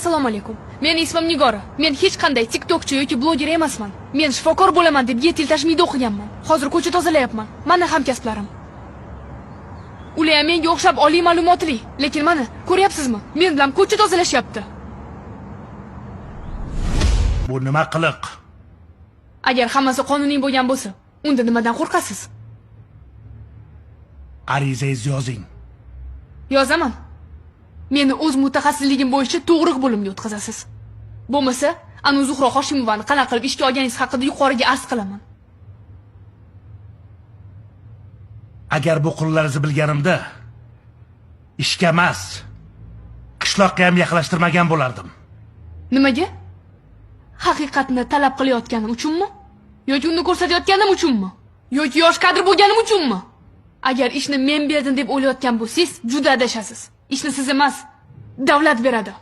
Assalomu alaykum. Men ismim Nigora. Men hech qanday TikTokchi yoki bloger emasman. Men shifokor bo'laman deb 7 yil tashmida o'qiganman. Hozir ko'cha tozalayapman. Mana hamkasblarim. Ular ham menga o'xshab oliy ma'lumotli, lekin mana, ko'ryapsizmi? Men bilan ko'cha tozalashyapti. Bu nima qiliq? Agar hammasi qonuniy bo'lgan bo'lsa, unda nimadan qo'rqasiz? Arizangizni yozing. Yozaman. Meni o'z mutaxassisligim bo'yicha tug'ruq bo'limga o'tkazasiz. Bo'lmasa, anu Zuhro Hoshimovani qanaqa qilib ishga olganingiz haqida yuqoriga arz qilaman. Agar bu qo'llaringizni bilganimda, ishga emas, qishloqqa ham yaqinlashtirmagan bo'lardim. Nimaga? Haqiqatni talab qilayotganim uchunmi? Yoki uni ko'rsatayotganim uchunmi? Yoki yosh kadr bo'lganim uchunmi? Agar ishni men berdim deb o'ylayotgan bo'lsangiz, juda adashasiz. Ishni siz emas, davlat beradi.